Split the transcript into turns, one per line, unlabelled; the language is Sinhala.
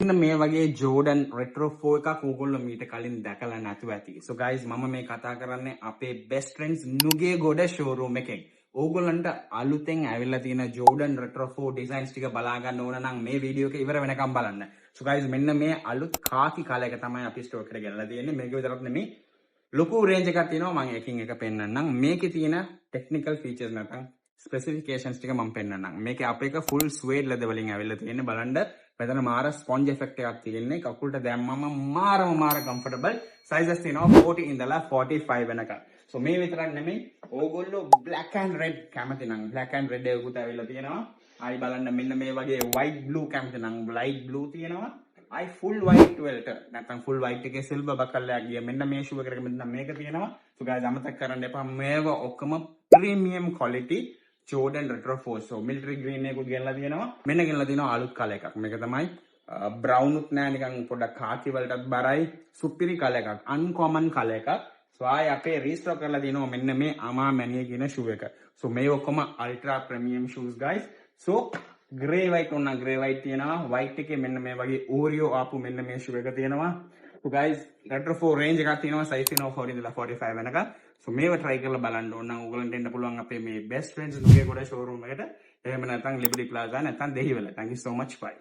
මෙන්න මේ වගේ Jordan Retro 4 එකක් ඕගොල්ලෝ මීට කලින් දැකලා නැතුව ඇති. So guys මම මේ කතා කරන්නේ අපේ best friends නුගේගොඩ showroom එකෙන්. ඕගොල්ලන්ට අලුතෙන් ඇවිල්ලා තියෙන Jordan Retro 4 designs ටික බලා ගන්න ඕන නම් මේ වීඩියෝ එක ඉවර වෙනකම් බලන්න. So guys මෙන්න මේ අලුත් කාකි කලර් එක තමයි අපි ස්ටෝර් එකට ගෙනලා තියෙන්නේ. මේක විතරක් නෙමෙයි ලොකු රේන්ජ් එකක් තියෙනවා. මම එකින් එක පෙන්නන්නම්. මේකේ තියෙන technical features නැත්නම් specifications ටික මම පෙන්නන්නම්. මේකේ අපේක full suede leather වලින් ඇවිල්ලා තියෙන්නේ. බලන්න මෙතන මාර sponge effect එකක් තියෙන්නේ. කකුලට දැම්මම මාර comfortable. sizes තියෙනවා 40 ඉඳලා 45 වෙනකම්. so මේ විතරක් නෙමෙයි ඕගොල්ලෝ black and red කැමති නම් black and red එකකුත් ඇවිල්ලා තියෙනවා. ආයි බලන්න මෙන්න මේ වගේ white blue කැමති නම් light blue තියෙනවා. I full white වලට නැත්නම් full white එකේ silver buckle එකක් ගිය මෙන්න මේ shoe එකකට මෙන්න මේක තියෙනවා. so guys අමතක කරන්න එපා මේව ඔක්කොම premium quality Jordan Retro 4. so military green එකකුත් ගෙනලා තියෙනවා. මෙන්න ගෙනලා තියෙනවා අලුත් කලර් එකක්. මේක තමයි brown උත් නෑ නිකන් පොඩක් khaki වලටත් බරයි. සුපිරි කලර් එකක්. uncommon කලර් එකක්. so ආයේ අපේ restock කරලා තියෙනවා මෙන්න මේ අමා මැනිය කියන shoe එක. so මේ ඔක්කොම ultra premium shoes guys. so grey white උනා grey white තියෙනවා. white එකේ මෙන්න මේ වගේ Oreo ආපු මෙන්න මේ shoe එක තියෙනවා. so guys Retro 4 range එකක් තියෙනවා. size තියෙනවා 40 ඉඳලා 45 වෙනකම්. so මේව try කරලා බලන්න ඕන නම් ඔයගලන්ට එන්න පුළුවන් අපේ මේ best friends නුගේගොඩ showroom එකට. එහෙම නැත්නම් Liberty Plaza නැත්නම් Dehiwala. thank you so much bye.